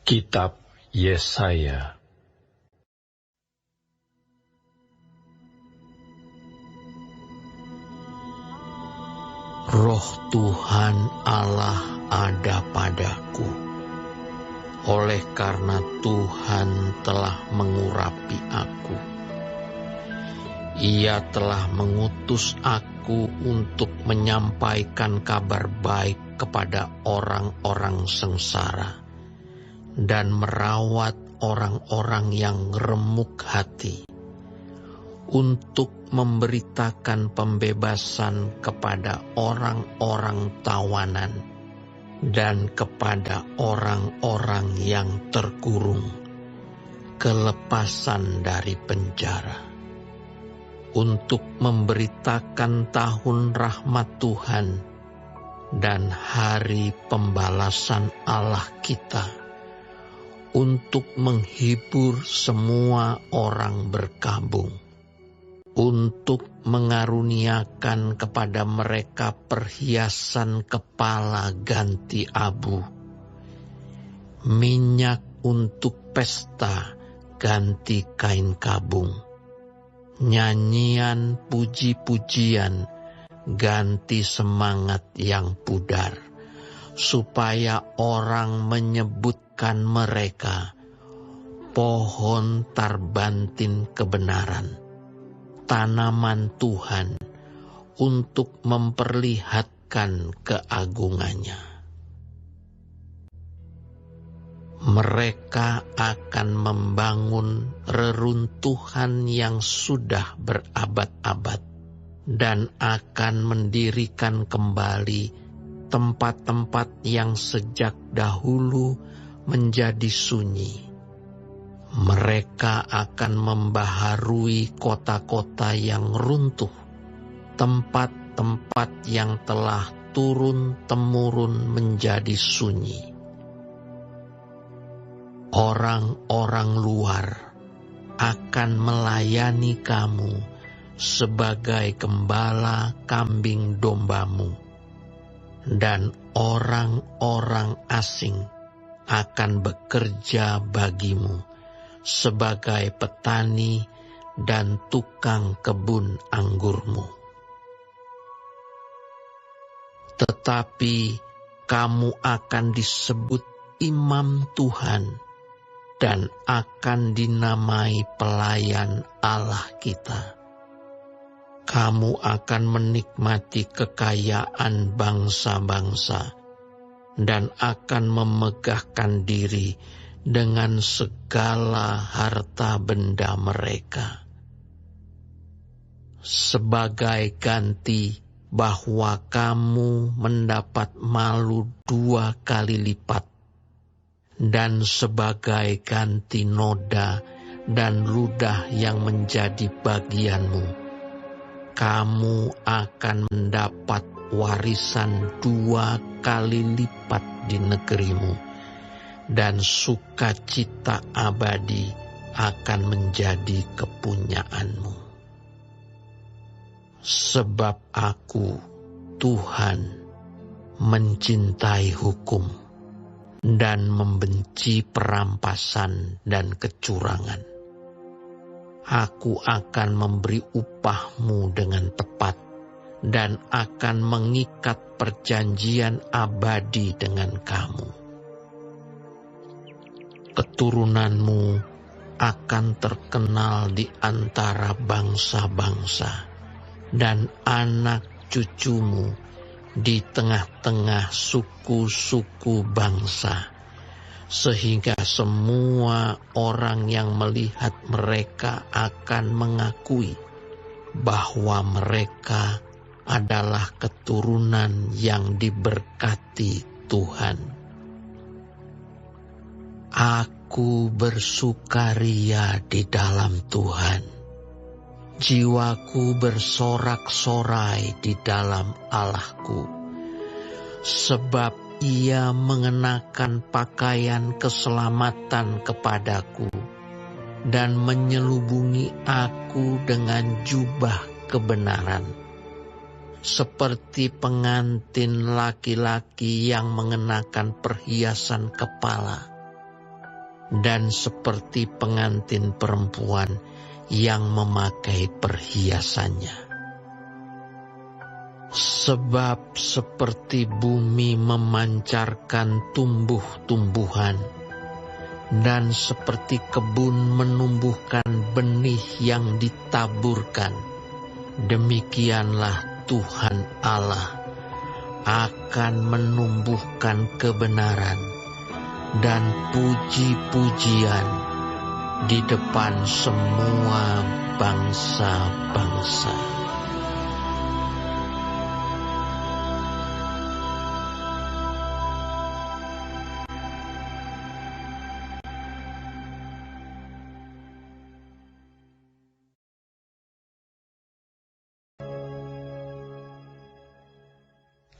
Kitab Yesaya. Roh Tuhan Allah ada padaku, oleh karena Tuhan telah mengurapi aku. Ia telah mengutus aku untuk menyampaikan kabar baik kepada orang-orang sengsara dan merawat orang-orang yang remuk hati, untuk memberitakan pembebasan kepada orang-orang tawanan dan kepada orang-orang yang terkurung, kelepasan dari penjara, untuk memberitakan tahun rahmat Tuhan dan hari pembalasan Allah kita, untuk menghibur semua orang berkabung, untuk mengaruniakan kepada mereka perhiasan kepala ganti abu, minyak untuk pesta ganti kain kabung, nyanyian puji-pujian ganti semangat yang pudar, supaya orang menyebutkan mereka pohon tarbantin kebenaran, tanaman Tuhan, untuk memperlihatkan keagungannya. Mereka akan membangun reruntuhan yang sudah berabad-abad dan akan mendirikan kembali tempat-tempat yang sejak dahulu menjadi sunyi. Mereka akan membaharui kota-kota yang runtuh, tempat-tempat yang telah turun-temurun menjadi sunyi. Orang-orang luar akan melayani kamu sebagai gembala kambing dombamu, dan orang-orang asing akan bekerja bagimu sebagai petani dan tukang kebun anggurmu. Tetapi kamu akan disebut imam Tuhan dan akan dinamai pelayan Allah kita. Kamu akan menikmati kekayaan bangsa-bangsa dan akan memegahkan diri dengan segala harta benda mereka. Sebagai ganti bahwa kamu mendapat malu 2 kali lipat, dan sebagai ganti noda dan ludah yang menjadi bagianmu, kamu akan mendapat warisan 2 kali lipat di negerimu, dan sukacita abadi akan menjadi kepunyaanmu. Sebab aku, Tuhan, mencintai hukum dan membenci perampasan dan kecurangan. Aku akan memberi upahmu dengan tepat dan akan mengikat perjanjian abadi dengan kamu. Keturunanmu akan terkenal di antara bangsa-bangsa, dan anak cucumu di tengah-tengah suku-suku bangsa, sehingga semua orang yang melihat mereka akan mengakui bahwa mereka adalah keturunan yang diberkati Tuhan. Aku bersukaria di dalam Tuhan. Jiwaku bersorak-sorai di dalam Allahku, sebab Ia mengenakan pakaian keselamatan kepadaku dan menyelubungi aku dengan jubah kebenaran, seperti pengantin laki-laki yang mengenakan perhiasan kepala. dan seperti pengantin perempuan yang memakai perhiasannya. Sebab seperti bumi memancarkan tumbuh-tumbuhan, dan seperti kebun menumbuhkan benih yang ditaburkan, demikianlah Tuhan Allah akan menumbuhkan kebenaran dan puji-pujian di depan semua bangsa-bangsa.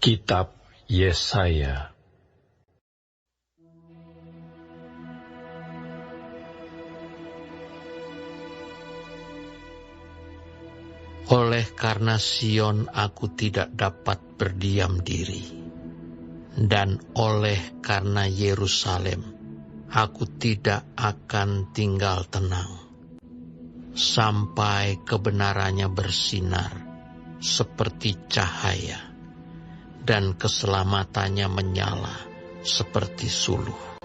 Kitab Yesaya. Oleh karena Sion aku tidak dapat berdiam diri, dan oleh karena Yerusalem aku tidak akan tinggal tenang, sampai kebenarannya bersinar seperti cahaya, dan keselamatannya menyala seperti suluh.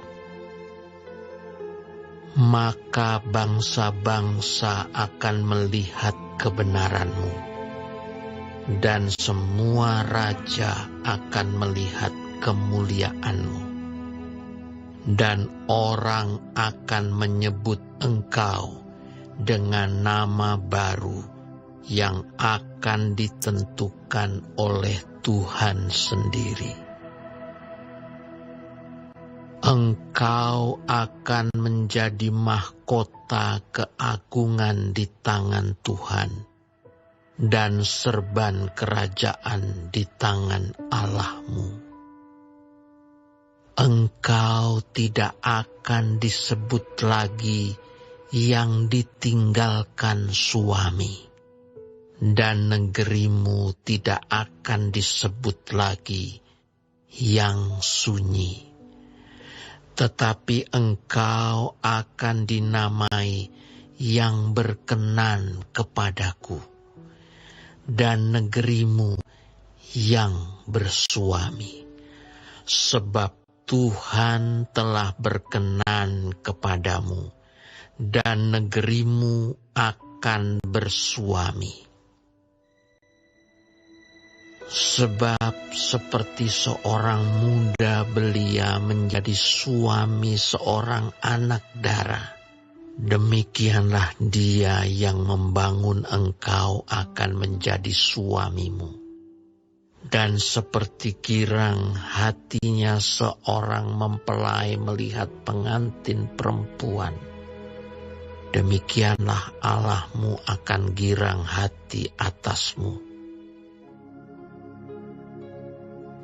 Maka bangsa-bangsa akan melihat kebenaranmu, dan semua raja akan melihat kemuliaanmu, dan orang akan menyebut engkau dengan nama baru yang akan ditentukan oleh Tuhan sendiri. Engkau akan menjadi mahkota keagungan di tangan Tuhan, dan serban kerajaan di tangan Allahmu. Engkau tidak akan disebut lagi yang ditinggalkan suami, dan negerimu tidak akan disebut lagi yang sunyi. Tetapi engkau akan dinamai yang berkenan kepadaku, dan negerimu yang bersuami. Sebab Tuhan telah berkenan kepadamu, dan negerimu akan bersuami. Sebab seperti seorang muda belia menjadi suami seorang anak dara, demikianlah dia yang membangun engkau akan menjadi suamimu. Dan seperti girang hatinya seorang mempelai melihat pengantin perempuan, demikianlah Allahmu akan girang hati atasmu.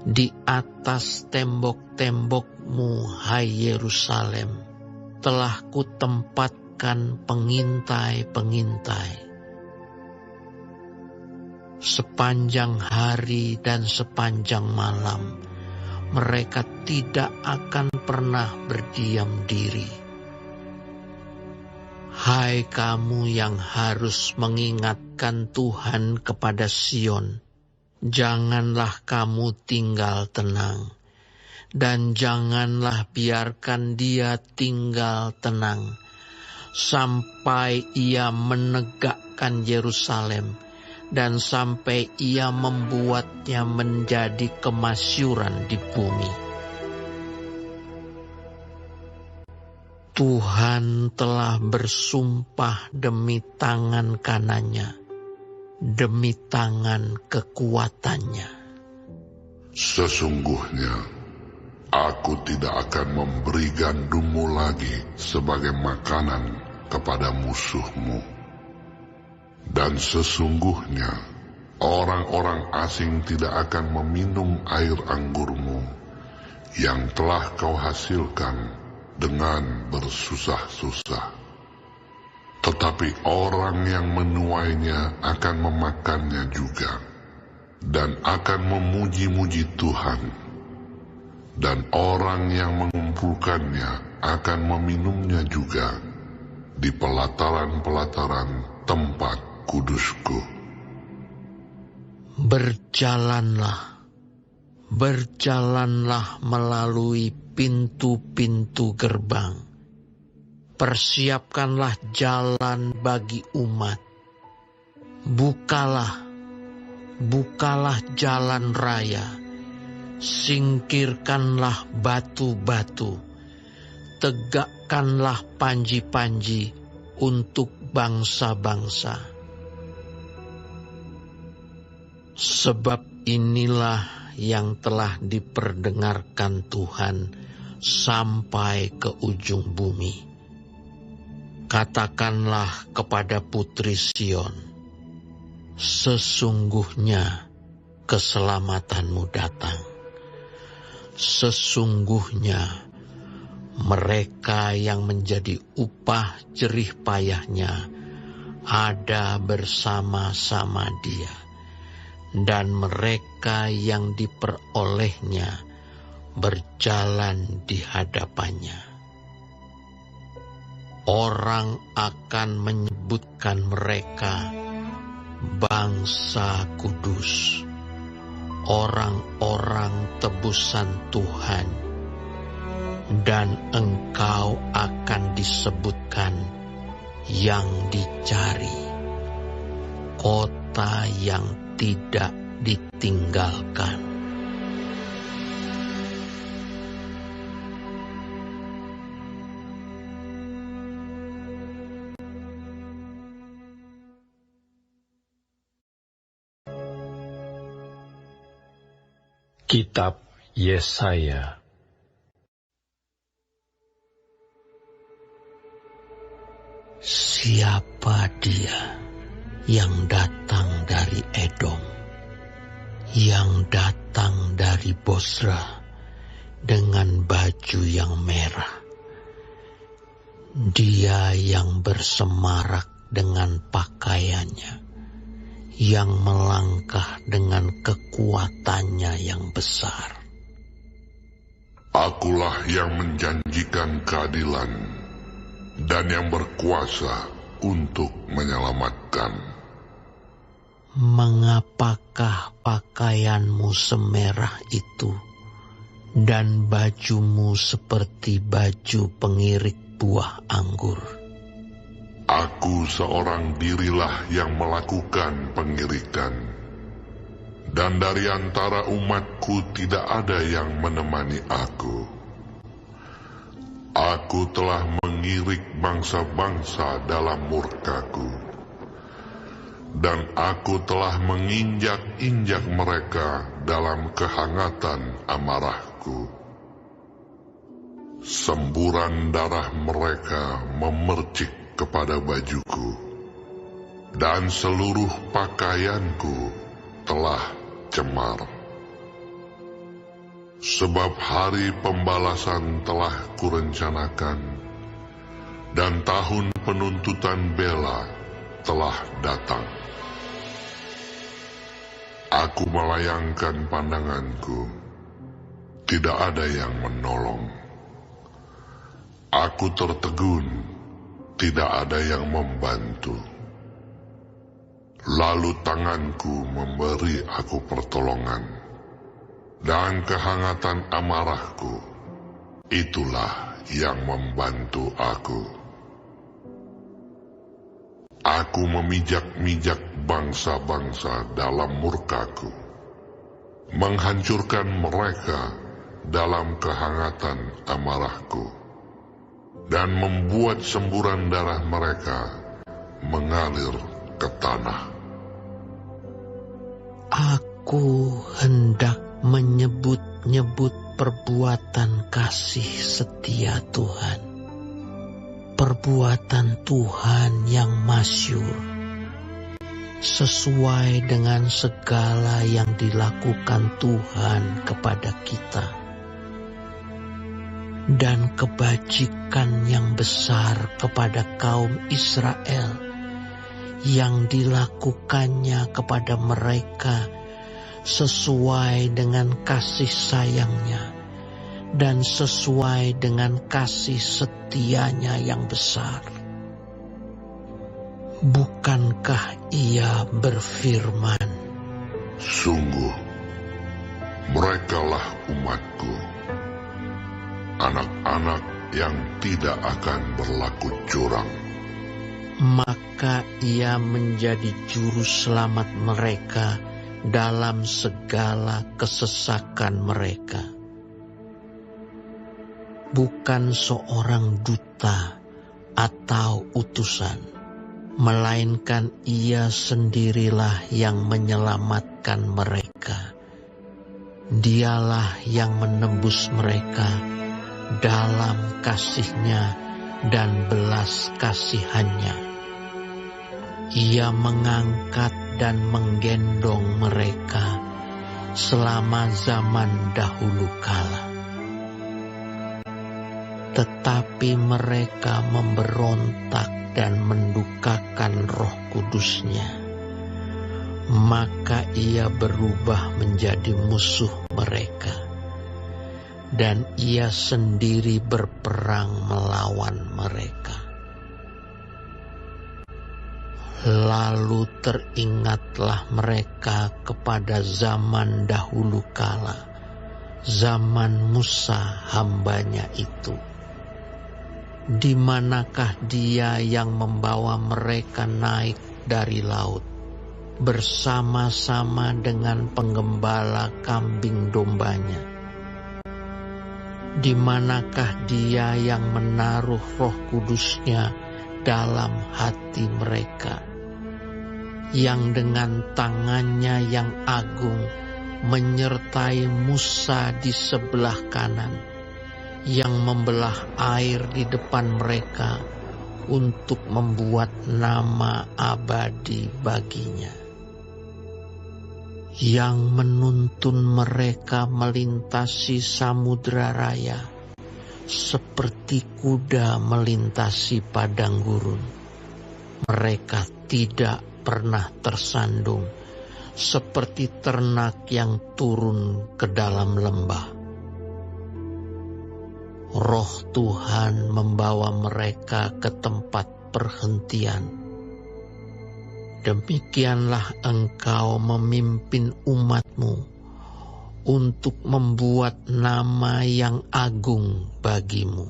Di atas tembok-tembokmu, hai Yerusalem, telah kutempatkan pengintai-pengintai. Sepanjang hari dan sepanjang malam, mereka tidak akan pernah berdiam diri. Hai kamu yang harus mengingatkan Tuhan kepada Sion, janganlah kamu tinggal tenang, dan janganlah biarkan dia tinggal tenang, sampai ia menegakkan Yerusalem, dan sampai ia membuatnya menjadi kemasyuran di bumi. Tuhan telah bersumpah demi tangan kanannya, demi tangan kekuatannya. Sesungguhnya aku tidak akan memberi gandummu lagi sebagai makanan kepada musuhmu. Dan sesungguhnya orang-orang asing tidak akan meminum air anggurmu yang telah kau hasilkan dengan bersusah-susah. Tetapi orang yang menuainya akan memakannya juga, dan akan memuji-muji Tuhan. dan orang yang mengumpulkannya akan meminumnya juga di pelataran-pelataran tempat kudusku. Berjalanlah melalui pintu-pintu gerbang. Persiapkanlah jalan bagi umat. Bukalah jalan raya. Singkirkanlah batu-batu. Tegakkanlah panji-panji untuk bangsa-bangsa. Sebab inilah yang telah diperdengarkan Tuhan sampai ke ujung bumi. Katakanlah kepada putri Sion, sesungguhnya keselamatanmu datang. Sesungguhnya mereka yang menjadi upah jerih payahnya ada bersama-sama dia, dan mereka yang diperolehnya berjalan di hadapannya. Orang akan menyebutkan mereka bangsa kudus, orang-orang tebusan Tuhan, dan engkau akan disebutkan yang dicari, kota yang tidak ditinggalkan. Kitab Yesaya. Siapa dia yang datang dari Edom, yang datang dari Bosra dengan baju yang merah? Dia yang bersemarak dengan pakaiannya, yang melangkah dengan kekuatannya yang besar. Akulah yang menjanjikan keadilan dan yang berkuasa untuk menyelamatkan. Mengapakah pakaianmu semerah itu dan bajumu seperti baju pengirik buah anggur? Aku seorang dirilah yang melakukan pengirikan, dan dari antara umatku tidak ada yang menemani aku. Aku telah mengirik bangsa-bangsa dalam murkaku, dan aku telah menginjak-injak mereka dalam kehangatan amarahku. Semburan darah mereka memercik kepada bajuku, dan seluruh pakaianku telah cemar. Sebab hari pembalasan telah kurencanakan, dan tahun penuntutan bela telah datang. Aku melayangkan pandanganku, tidak ada yang menolong. Aku tertegun, tidak ada yang membantu. Lalu tanganku memberi aku pertolongan, dan kehangatan amarahku, itulah yang membantu aku. Aku memijak-mijak bangsa-bangsa dalam murkaku, menghancurkan mereka dalam kehangatan amarahku, dan membuat semburan darah mereka mengalir ke tanah. Aku hendak menyebut-nyebut perbuatan kasih setia Tuhan, perbuatan Tuhan yang masyhur, sesuai dengan segala yang dilakukan Tuhan kepada kita, dan kebajikan yang besar kepada kaum Israel yang dilakukannya kepada mereka sesuai dengan kasih sayangnya dan sesuai dengan kasih setianya yang besar. Bukankah Ia berfirman, Sungguh, merekalah umatku, anak-anak yang tidak akan berlaku curang. maka Ia menjadi juru selamat mereka dalam segala kesesakan mereka. Bukan seorang duta atau utusan, melainkan Ia sendirilah yang menyelamatkan mereka. Dialah yang menebus mereka dalam kasih-Nya dan belas kasihan-Nya. Ia mengangkat dan menggendong mereka selama zaman dahulu kala. Tetapi mereka memberontak dan mendukakan Roh Kudus-Nya. Maka Ia berubah menjadi musuh mereka, dan Ia sendiri berperang melawan mereka. Lalu teringatlah mereka kepada zaman dahulu kala, zaman Musa hamba-Nya itu. Di manakah Dia yang membawa mereka naik dari laut bersama-sama dengan penggembala kambing dombanya? Di manakah Dia yang menaruh Roh Kudus-Nya dalam hati mereka, yang dengan tangannya yang agung menyertai Musa di sebelah kanan, yang membelah air di depan mereka untuk membuat nama abadi baginya, yang menuntun mereka melintasi samudra raya seperti kuda melintasi padang gurun. Mereka tidak pernah tersandung seperti ternak yang turun ke dalam lembah. Roh Tuhan membawa mereka ke tempat perhentian. Demikianlah Engkau memimpin umat-Mu untuk membuat nama yang agung bagi-Mu.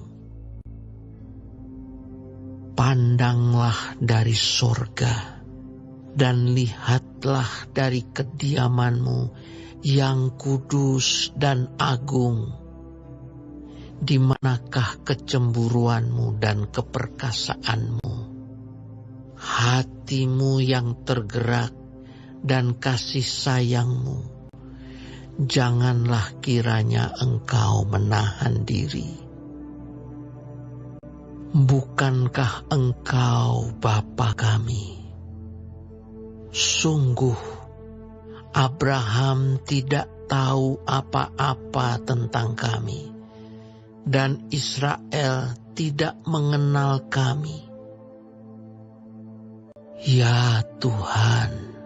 Pandanglah dari sorga dan lihatlah dari kediaman-Mu yang kudus dan agung. Di manakah kecemburuan-Mu dan keperkasaan-Mu? Hati-Mu yang tergerak dan kasih sayang-Mu. Janganlah kiranya Engkau menahan diri. Bukankah Engkau Bapa kami? Sungguh, Abraham tidak tahu apa-apa tentang kami, dan Israel tidak mengenal kami. Ya Tuhan,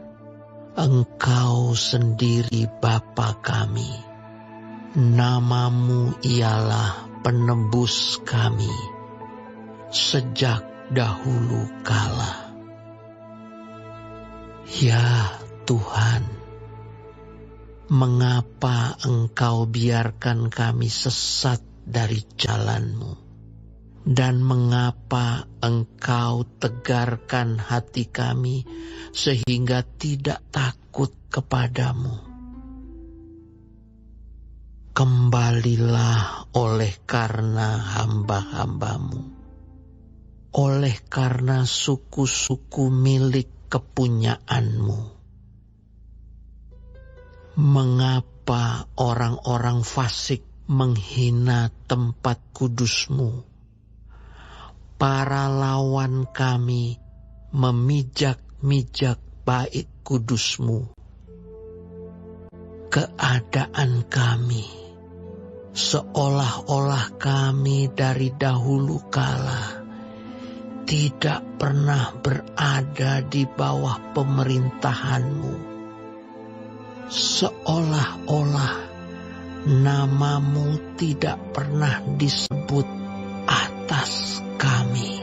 Engkau sendiri Bapa kami. Nama-Mu ialah penebus kami sejak dahulu kala. Ya Tuhan, mengapa Engkau biarkan kami sesat dari jalan-Mu? Dan mengapa Engkau tegarkan hati kami sehingga tidak takut kepadamu? Kembalilah oleh karena hamba-hamba-Mu, oleh karena suku-suku milik kepunyaan-Mu. Mengapa orang-orang fasik menghina tempat kudus-Mu? Para lawan kami memijak-mijak bait kudus-Mu. Keadaan kami seolah-olah kami dari dahulu kala tidak pernah berada di bawah pemerintahan-Mu. Seolah-olah namamu tidak pernah disebut atas kami.